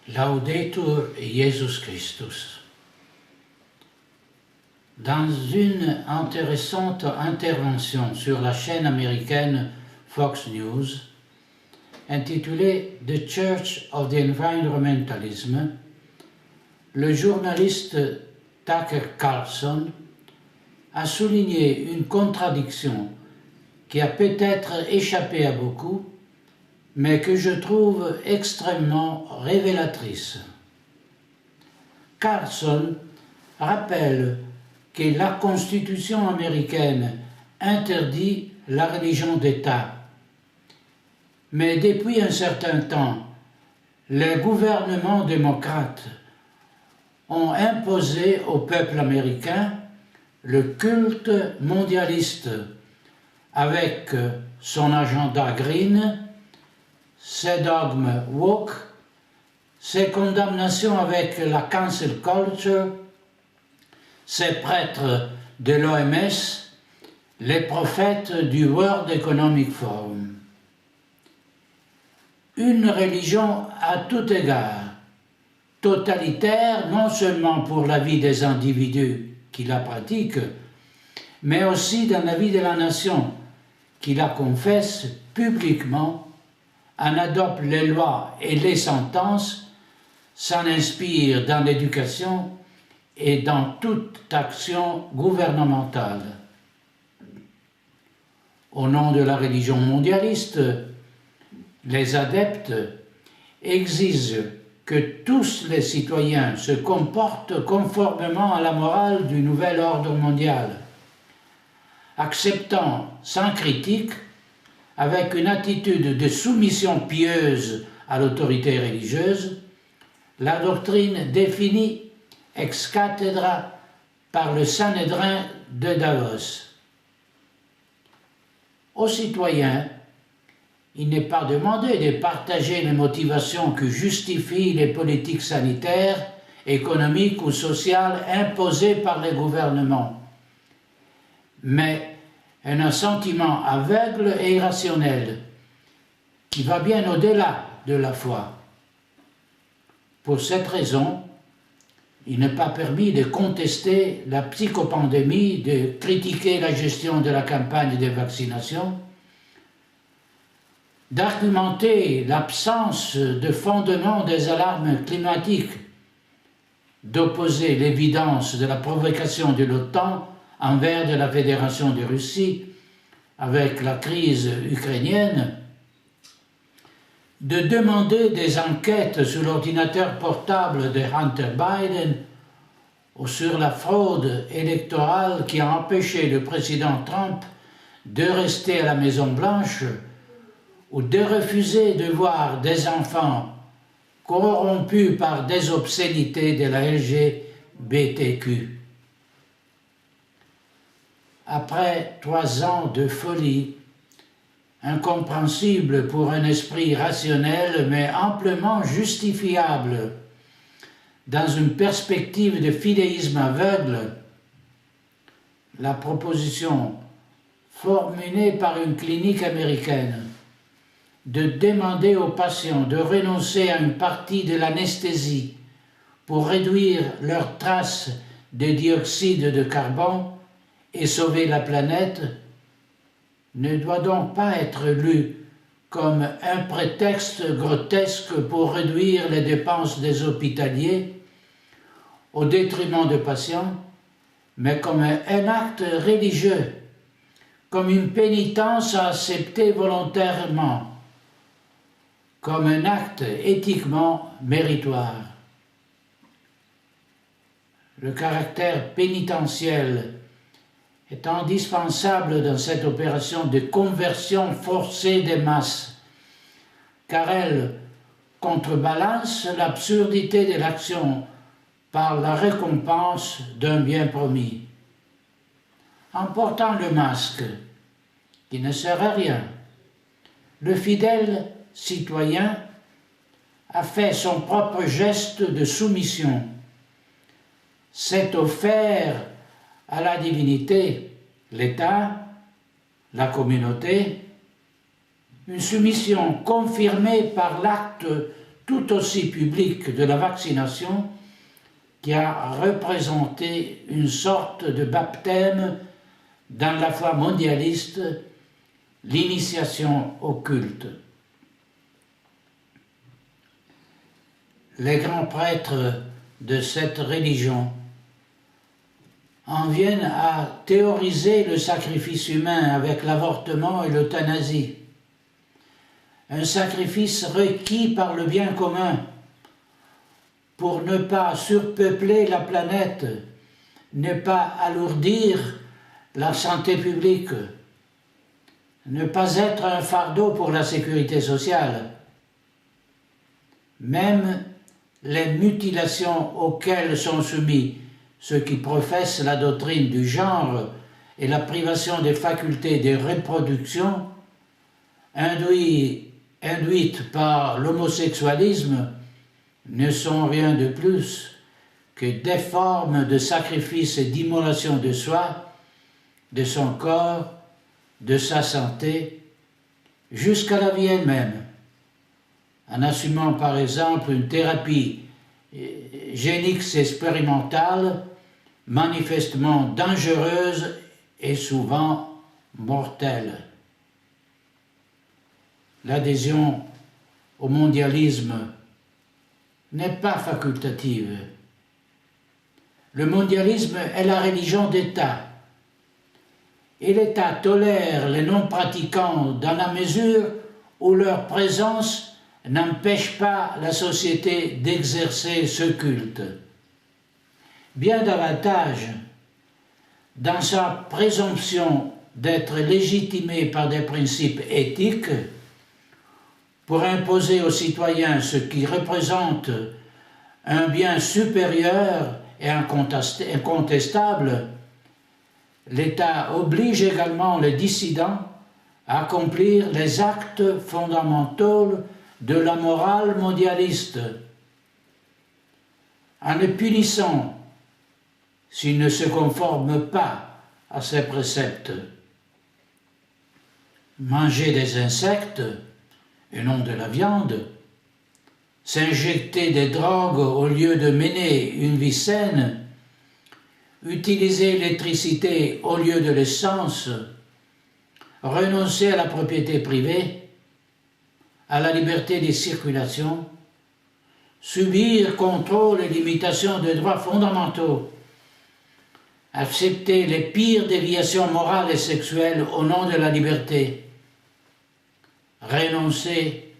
Laudetur Jesus Christus. Dans une intéressante intervention sur la chaîne américaine Fox News, intitulée The Church of the Environmentalism, le journaliste Tucker Carlson a souligné une contradiction qui a peut-être échappé à beaucoup, mais que je trouve extrêmement révélatrice. Carlson rappelle que la Constitution américaine interdit la religion d'État, mais depuis un certain temps, les gouvernements démocrates ont imposé au peuple américain le culte mondialiste avec son agenda green, ses dogmes woke, ses condamnations avec la cancel culture, ses prêtres de l'OMS, les prophètes du World Economic Forum. Une religion à tout égard, totalitaire non seulement pour la vie des individus qui la pratiquent, mais aussi dans la vie de la nation qui la confesse publiquement, en adopte les lois et les sentences, s'en inspire dans l'éducation et dans toute action gouvernementale. Au nom de la religion mondialiste, les adeptes exigent que tous les citoyens se comportent conformément à la morale du nouvel ordre mondial, acceptant sans critique, avec une attitude de soumission pieuse à l'autorité religieuse, la doctrine définie ex cathedra par le Sanhédrin de Davos. Aux citoyens, il n'est pas demandé de partager les motivations qui justifient les politiques sanitaires, économiques ou sociales imposées par les gouvernements, mais un sentiment aveugle et irrationnel qui va bien au-delà de la foi. Pour cette raison, il n'est pas permis de contester la psychopandémie, de critiquer la gestion de la campagne de vaccination, d'argumenter l'absence de fondement des alarmes climatiques, d'opposer l'évidence de la provocation de l'OTAN envers de la Fédération de Russie avec la crise ukrainienne, de demander des enquêtes sur l'ordinateur portable de Hunter Biden ou sur la fraude électorale qui a empêché le président Trump de rester à la Maison-Blanche ou de refuser de voir des enfants corrompus par des obscénités de la LGBTQ. Après 3 ans de folie, incompréhensible pour un esprit rationnel, mais amplement justifiable dans une perspective de fidéisme aveugle, la proposition formulée par une clinique américaine de demander aux patients de renoncer à une partie de l'anesthésie pour réduire leurs traces de dioxyde de carbone et sauver la planète ne doit donc pas être lu comme un prétexte grotesque pour réduire les dépenses des hospitaliers au détriment des patients, mais comme un acte religieux, comme une pénitence à accepter volontairement, comme un acte éthiquement méritoire. Le caractère pénitentiel est indispensable dans cette opération de conversion forcée des masses, car elle contrebalance l'absurdité de l'action par la récompense d'un bien promis. En portant le masque, qui ne sert à rien, le fidèle citoyen a fait son propre geste de soumission, s'est offert à la divinité, l'État, la communauté, une soumission confirmée par l'acte tout aussi public de la vaccination qui a représenté une sorte de baptême dans la foi mondialiste, l'initiation au culte. Les grands prêtres de cette religion en viennent à théoriser le sacrifice humain avec l'avortement et l'euthanasie. Un sacrifice requis par le bien commun pour ne pas surpeupler la planète, ne pas alourdir la santé publique, ne pas être un fardeau pour la sécurité sociale. Même les mutilations auxquelles sont soumis ceux qui professent la doctrine du genre et la privation des facultés de reproduction, induites par l'homosexualisme, ne sont rien de plus que des formes de sacrifice et d'immolation de soi, de son corps, de sa santé, jusqu'à la vie elle-même, en assumant par exemple une thérapie génique expérimentale manifestement dangereuse et souvent mortelle. L'adhésion au mondialisme n'est pas facultative. Le mondialisme est la religion d'État, et l'État tolère les non-pratiquants dans la mesure où leur présence n'empêche pas la société d'exercer ce culte. Bien davantage, dans sa présomption d'être légitimé par des principes éthiques, pour imposer aux citoyens ce qui représente un bien supérieur et incontestable, l'État oblige également les dissidents à accomplir les actes fondamentaux de la morale mondialiste, en les punissant s'ils ne se conforment pas à ces préceptes. Manger des insectes et non de la viande, s'injecter des drogues au lieu de mener une vie saine, utiliser l'électricité au lieu de l'essence, renoncer à la propriété privée, à la liberté de circulation, subir contrôle et limitation de droits fondamentaux, accepter les pires déviations morales et sexuelles au nom de la liberté, renoncer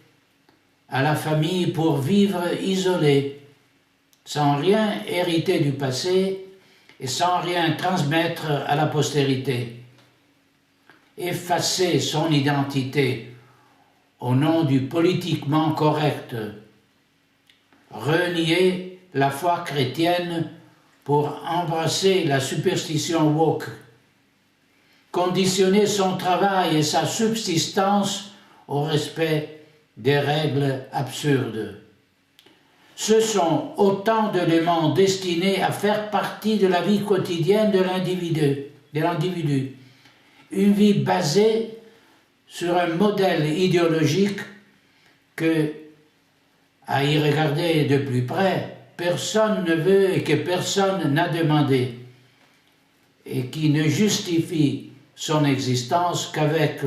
à la famille pour vivre isolé, sans rien hériter du passé et sans rien transmettre à la postérité, effacer son identité au nom du politiquement correct, renier la foi chrétienne pour embrasser la superstition woke, conditionner son travail et sa subsistance au respect des règles absurdes. Ce sont autant d'éléments destinés à faire partie de la vie quotidienne de l'individu. Une vie basée sur un modèle idéologique que, à y regarder de plus près, personne ne veut et que personne n'a demandé, et qui ne justifie son existence qu'avec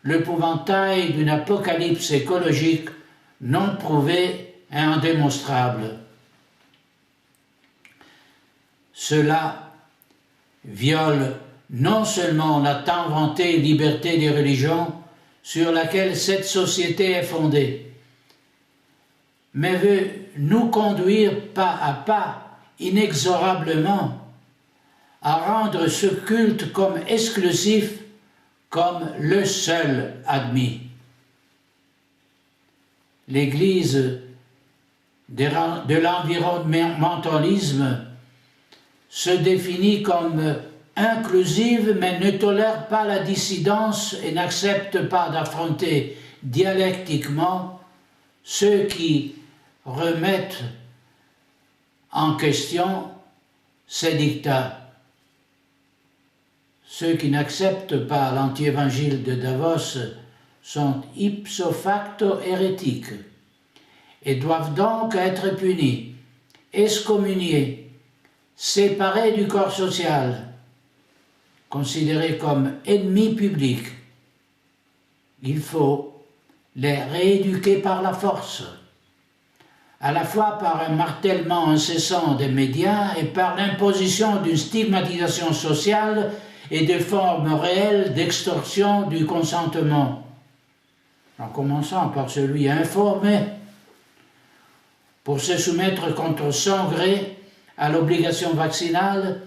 l'épouvantail d'une apocalypse écologique non prouvée et indémonstrable. Cela viole non seulement la tant vantée liberté des religions sur laquelle cette société est fondée, mais veut nous conduire pas à pas, inexorablement, à rendre ce culte comme exclusif, comme le seul admis. L'Église de l'environnementalisme se définit comme inclusive, mais ne tolère pas la dissidence et n'accepte pas d'affronter dialectiquement ceux qui remettent en question ses dictats. Ceux qui n'acceptent pas l'anti-évangile de Davos sont ipso facto hérétiques et doivent donc être punis, excommuniés, séparés du corps social, considérés comme ennemis publics. Il faut les rééduquer par la force, à la fois par un martèlement incessant des médias et par l'imposition d'une stigmatisation sociale et de formes réelles d'extorsion du consentement, en commençant par celui informé, pour se soumettre contre son gré à l'obligation vaccinale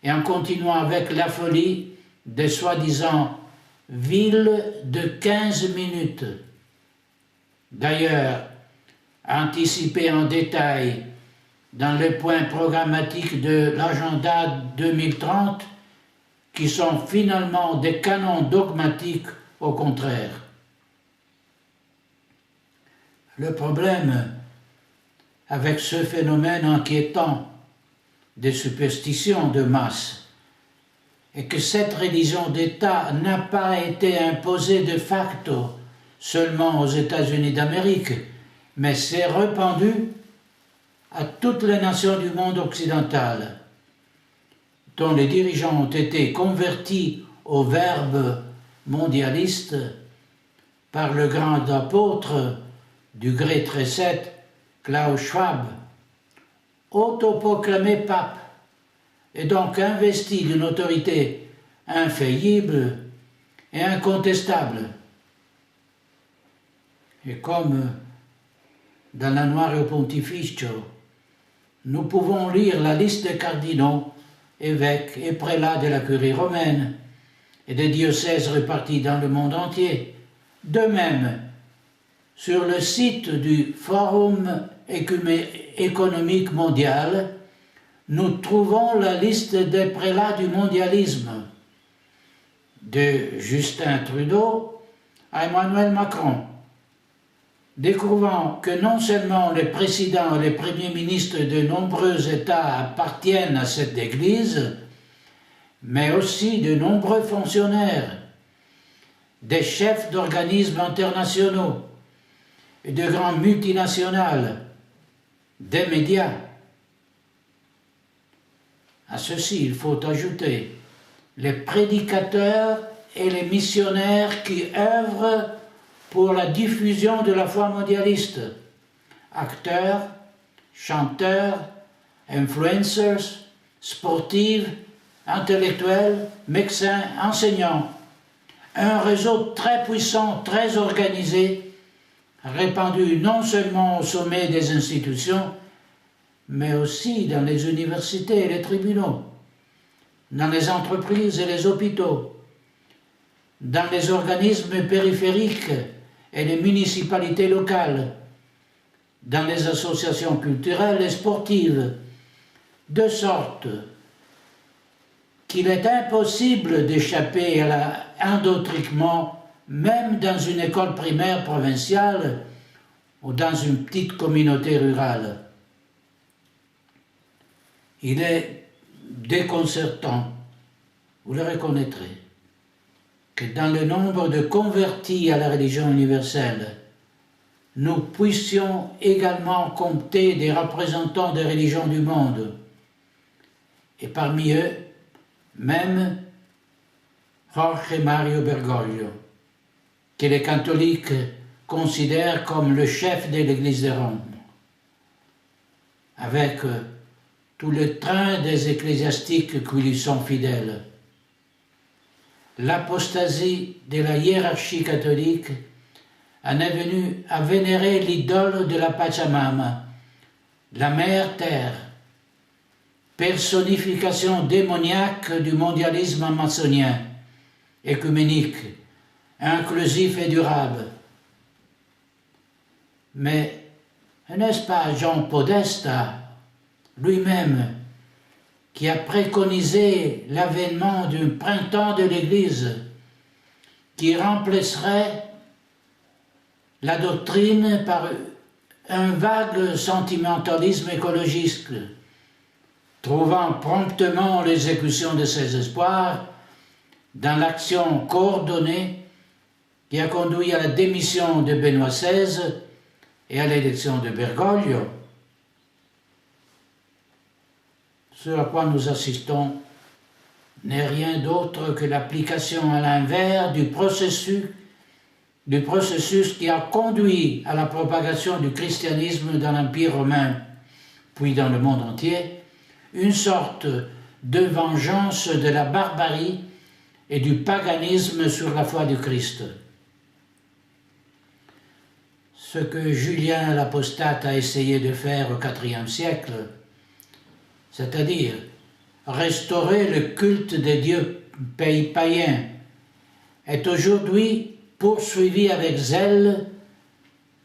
et en continuant avec la folie des soi-disant villes de 15 minutes. D'ailleurs, anticipé en détail dans les points programmatiques de l'agenda 2030, qui sont finalement des canons dogmatiques au contraire. Le problème avec ce phénomène inquiétant des superstitions de masse est que cette religion d'État n'a pas été imposée de facto seulement aux États-Unis d'Amérique, mais s'est répandue à toutes les nations du monde occidental, dont les dirigeants ont été convertis au verbe mondialiste par le grand apôtre du gré trécète Klaus Schwab, autoproclamé pape et donc investi d'une autorité infaillible et incontestable. Et comme dans l'Annuario Pontificio, nous pouvons lire la liste des cardinaux, évêques et prélats de la curie romaine et des diocèses répartis dans le monde entier. De même, sur le site du Forum économique mondial, nous trouvons la liste des prélats du mondialisme, de Justin Trudeau à Emmanuel Macron, découvrant que non seulement les présidents et les premiers ministres de nombreux États appartiennent à cette Église, mais aussi de nombreux fonctionnaires, des chefs d'organismes internationaux et de grandes multinationales, des médias. À ceci, il faut ajouter les prédicateurs et les missionnaires qui œuvrent pour la diffusion de la foi mondialiste, acteurs, chanteurs, influencers, sportifs, intellectuels, médecins, enseignants. Un réseau très puissant, très organisé, répandu non seulement au sommet des institutions, mais aussi dans les universités et les tribunaux, dans les entreprises et les hôpitaux, dans les organismes périphériques et les municipalités locales, dans les associations culturelles et sportives, de sorte qu'il est impossible d'échapper à l'endoctrinement même dans une école primaire provinciale ou dans une petite communauté rurale. Il est déconcertant, vous le reconnaîtrez, que dans le nombre de convertis à la religion universelle, nous puissions également compter des représentants des religions du monde, et parmi eux, même Jorge Mario Bergoglio, que les catholiques considèrent comme le chef de l'Église de Rome, avec tout le train des ecclésiastiques qui lui sont fidèles. L'apostasie de la hiérarchie catholique en est venue à vénérer l'idole de la Pachamama, la mère terre, personnification démoniaque du mondialisme amazonien, écuménique, inclusif et durable. Mais n'est-ce pas Jean Podesta lui-même qui a préconisé l'avènement d'un printemps de l'Église qui remplacerait la doctrine par un vague sentimentalisme écologiste, trouvant promptement l'exécution de ses espoirs dans l'action coordonnée qui a conduit à la démission de Benoît XVI et à l'élection de Bergoglio, ce à quoi nous assistons n'est rien d'autre que l'application à l'envers du processus qui a conduit à la propagation du christianisme dans l'Empire romain, puis dans le monde entier, une sorte de vengeance de la barbarie et du paganisme sur la foi du Christ. Ce que Julien l'apostate a essayé de faire au IVe siècle, c'est-à-dire restaurer le culte des dieux païens, est aujourd'hui poursuivi avec zèle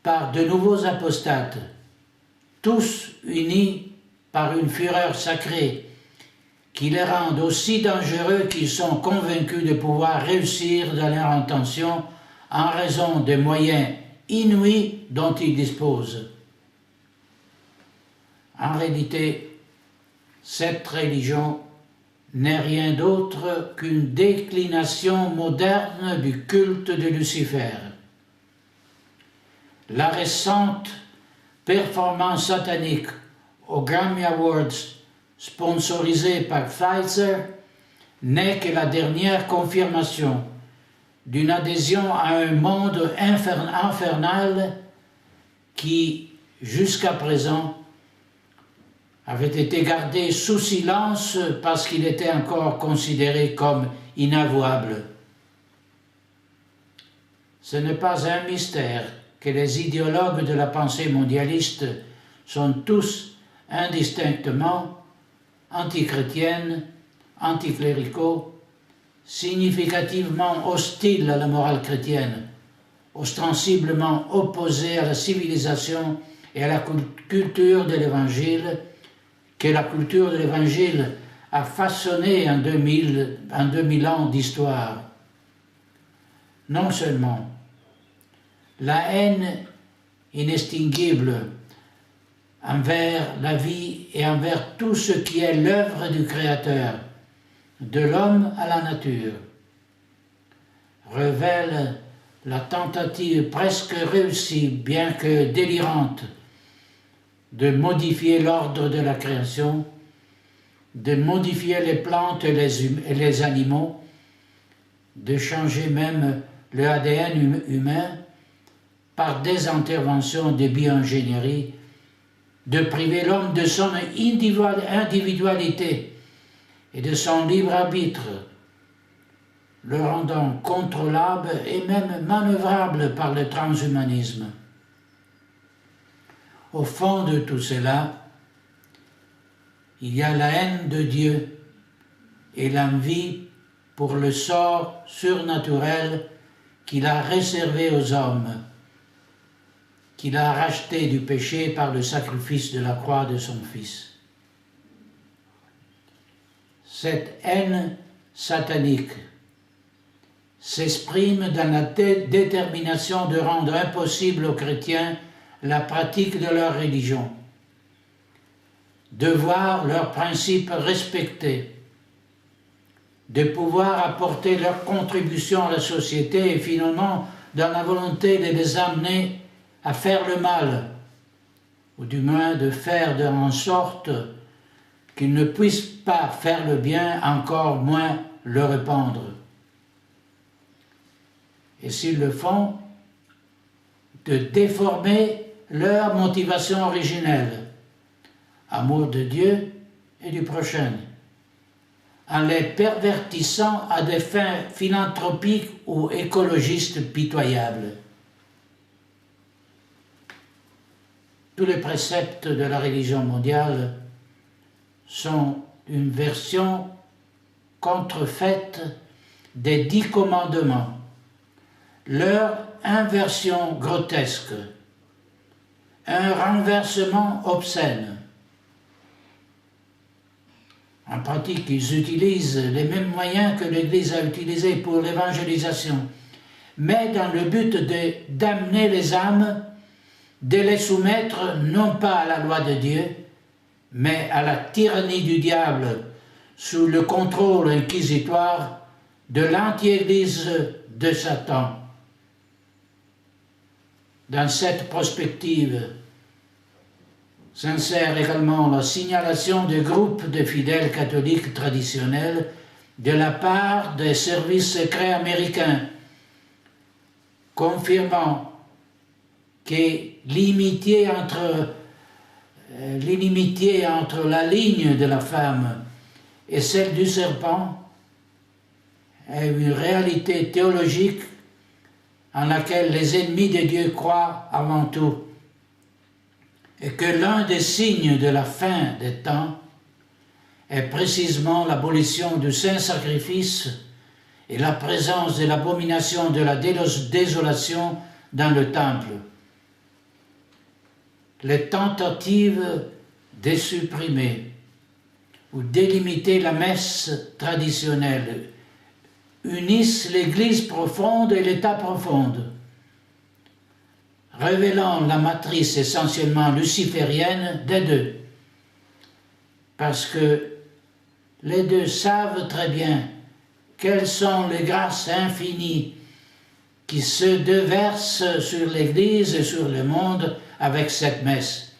par de nouveaux apostates, tous unis par une fureur sacrée qui les rend aussi dangereux qu'ils sont convaincus de pouvoir réussir dans leur intention en raison des moyens inouïs dont ils disposent. En réalité, cette religion n'est rien d'autre qu'une déclination moderne du culte de Lucifer. La récente performance satanique aux Grammy Awards sponsorisée par Pfizer n'est que la dernière confirmation d'une adhésion à un monde infernal qui, jusqu'à présent, avait été gardé sous silence parce qu'il était encore considéré comme inavouable. Ce n'est pas un mystère que les idéologues de la pensée mondialiste sont tous indistinctement antichrétiennes, anticléricaux, significativement hostiles à la morale chrétienne, ostensiblement opposés à la civilisation et à la culture de l'Évangile, que la culture de l'Évangile a façonné en 2000 ans d'histoire. Non seulement la haine inextinguible envers la vie et envers tout ce qui est l'œuvre du Créateur, de l'homme à la nature, révèle la tentative presque réussie, bien que délirante, de modifier l'ordre de la création, de modifier les plantes et les animaux, de changer même le ADN humain par des interventions de bioingénierie, de priver l'homme de son individualité et de son libre arbitre, le rendant contrôlable et même manœuvrable par le transhumanisme. Au fond de tout cela, il y a la haine de Dieu et l'envie pour le sort surnaturel qu'il a réservé aux hommes, qu'il a racheté du péché par le sacrifice de la croix de son Fils. Cette haine satanique s'exprime dans la détermination de rendre impossible aux chrétiens la pratique de leur religion, de voir leurs principes respectés, de pouvoir apporter leur contribution à la société et finalement dans la volonté de les amener à faire le mal, ou du moins de faire en sorte qu'ils ne puissent pas faire le bien, encore moins le répandre. Et s'ils le font, de déformer leur motivation originelle, amour de Dieu et du prochain, en les pervertissant à des fins philanthropiques ou écologistes pitoyables. Tous les préceptes de la religion mondiale sont une version contrefaite des 10 commandements, leur inversion grotesque, un renversement obscène. En pratique, ils utilisent les mêmes moyens que l'Église a utilisés pour l'évangélisation, mais dans le but d'amener les âmes, de les soumettre non pas à la loi de Dieu, mais à la tyrannie du diable, sous le contrôle inquisitoire de l'anti-Église de Satan. Dans cette perspective s'insère également la signalation de groupes de fidèles catholiques traditionnels de la part des services secrets américains, confirmant que l'inimitié entre la ligne de la femme et celle du serpent est une réalité théologique en laquelle les ennemis de Dieu croient avant tout, et que l'un des signes de la fin des temps est précisément l'abolition du saint-sacrifice et la présence de l'abomination de la désolation dans le temple. Les tentatives de supprimer ou d'éliminer la messe traditionnelle unissent l'Église profonde et l'État profonde, révélant la matrice essentiellement luciférienne des deux, parce que les deux savent très bien quelles sont les grâces infinies qui se déversent sur l'Église et sur le monde avec cette messe,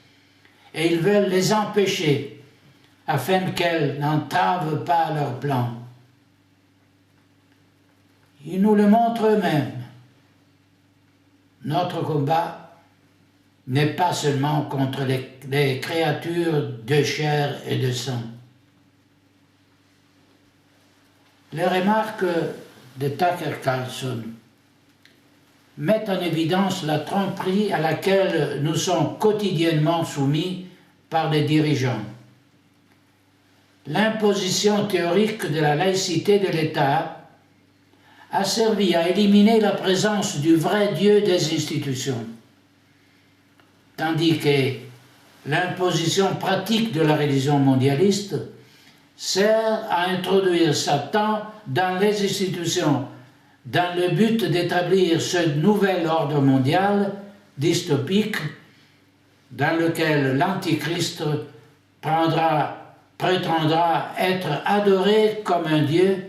et ils veulent les empêcher afin qu'elles n'entravent pas leur plan. Ils nous le montrent eux-mêmes. Notre combat n'est pas seulement contre les créatures de chair et de sang. Les remarques de Tucker Carlson mettent en évidence la tromperie à laquelle nous sommes quotidiennement soumis par les dirigeants. L'imposition théorique de la laïcité de l'État a servi à éliminer la présence du vrai Dieu des institutions, tandis que l'imposition pratique de la religion mondialiste sert à introduire Satan dans les institutions, dans le but d'établir ce nouvel ordre mondial dystopique dans lequel l'Antichrist prétendra être adoré comme un Dieu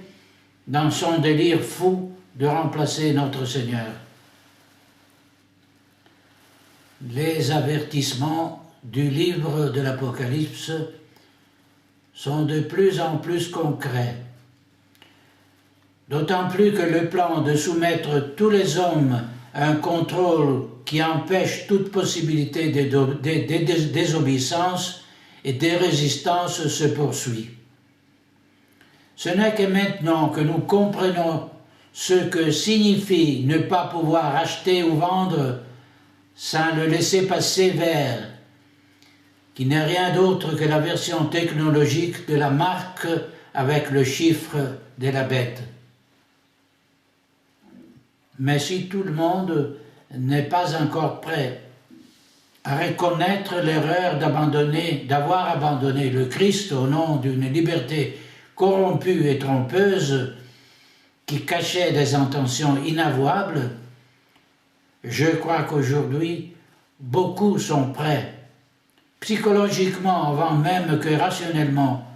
dans son délire fou de remplacer notre Seigneur. Les avertissements du livre de l'Apocalypse sont de plus en plus concrets, d'autant plus que le plan de soumettre tous les hommes à un contrôle qui empêche toute possibilité de désobéissance et de résistance se poursuit. Ce n'est que maintenant que nous comprenons ce que signifie ne pas pouvoir acheter ou vendre sans le laisser-passer vert, qui n'est rien d'autre que la version technologique de la marque avec le chiffre de la bête. Mais si tout le monde n'est pas encore prêt à reconnaître l'erreur d'avoir abandonné le Christ au nom d'une liberté corrompue et trompeuse qui cachait des intentions inavouables, je crois qu'aujourd'hui, beaucoup sont prêts, psychologiquement avant même que rationnellement,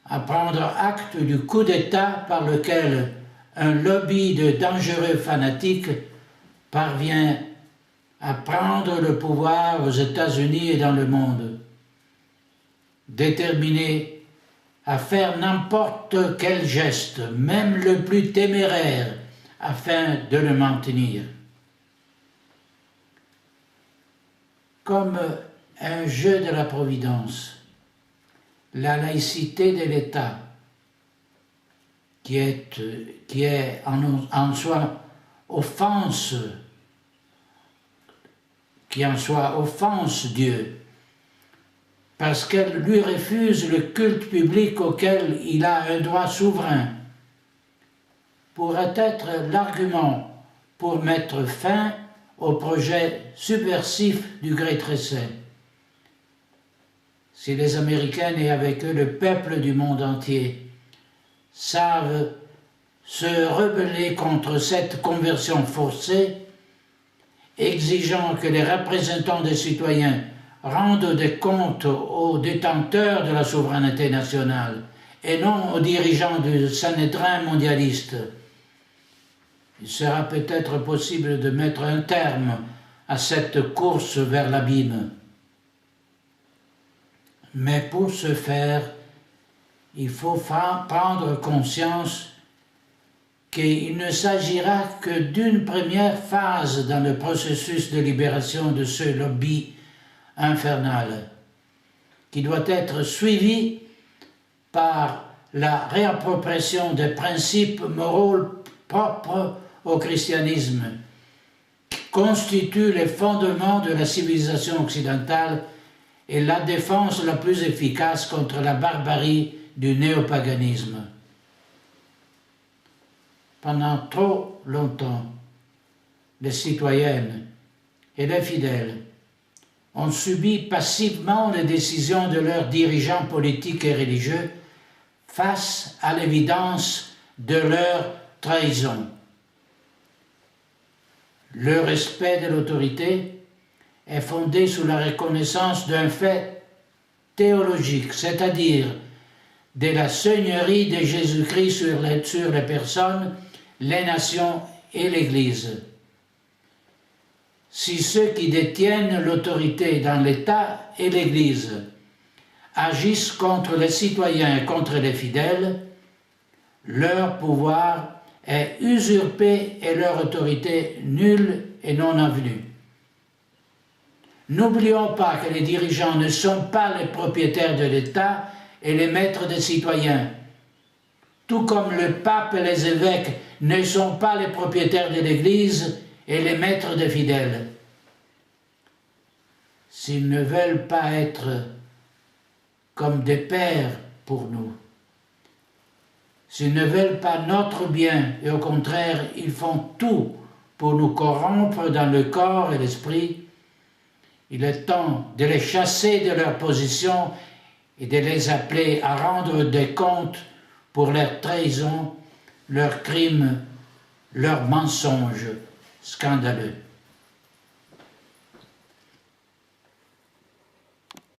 à prendre acte du coup d'État par lequel un lobby de dangereux fanatiques parvient à prendre le pouvoir aux États-Unis et dans le monde, déterminé à faire n'importe quel geste, même le plus téméraire, afin de le maintenir. Comme un jeu de la Providence, la laïcité de l'État, qui est en soi offense Dieu, parce qu'elle lui refuse le culte public auquel il a un droit souverain, pourrait être l'argument pour mettre fin au projet subversif du Great Reset. Si les Américains et avec eux le peuple du monde entier savent se rebeller contre cette conversion forcée, exigeant que les représentants des citoyens rendent des comptes aux détenteurs de la souveraineté nationale et non aux dirigeants du Sanhédrin mondialiste, il sera peut-être possible de mettre un terme à cette course vers l'abîme. Mais pour ce faire, il faut prendre conscience qu'il ne s'agira que d'une première phase dans le processus de libération de ce lobby infernal, qui doit être suivi par la réappropriation des principes moraux propres au christianisme, qui constituent les fondements de la civilisation occidentale et la défense la plus efficace contre la barbarie du néopaganisme. Pendant trop longtemps, les citoyennes et les fidèles ont subi passivement les décisions de leurs dirigeants politiques et religieux face à l'évidence de leur trahison. Le respect de l'autorité est fondé sur la reconnaissance d'un fait théologique, c'est-à-dire de la seigneurie de Jésus-Christ sur les personnes, les nations et l'Église. Si ceux qui détiennent l'autorité dans l'État et l'Église agissent contre les citoyens et contre les fidèles, leur pouvoir est usurpé et leur autorité nulle et non avenue. N'oublions pas que les dirigeants ne sont pas les propriétaires de l'État et les maîtres des citoyens, tout comme le pape et les évêques ne sont pas les propriétaires de l'Église et les maîtres des fidèles. S'ils ne veulent pas être comme des pères pour nous, s'ils ne veulent pas notre bien et au contraire ils font tout pour nous corrompre dans le corps et l'esprit, il est temps de les chasser de leur position et de les appeler à rendre des comptes pour leurs trahisons, leurs crimes, leurs mensonges scandaleux.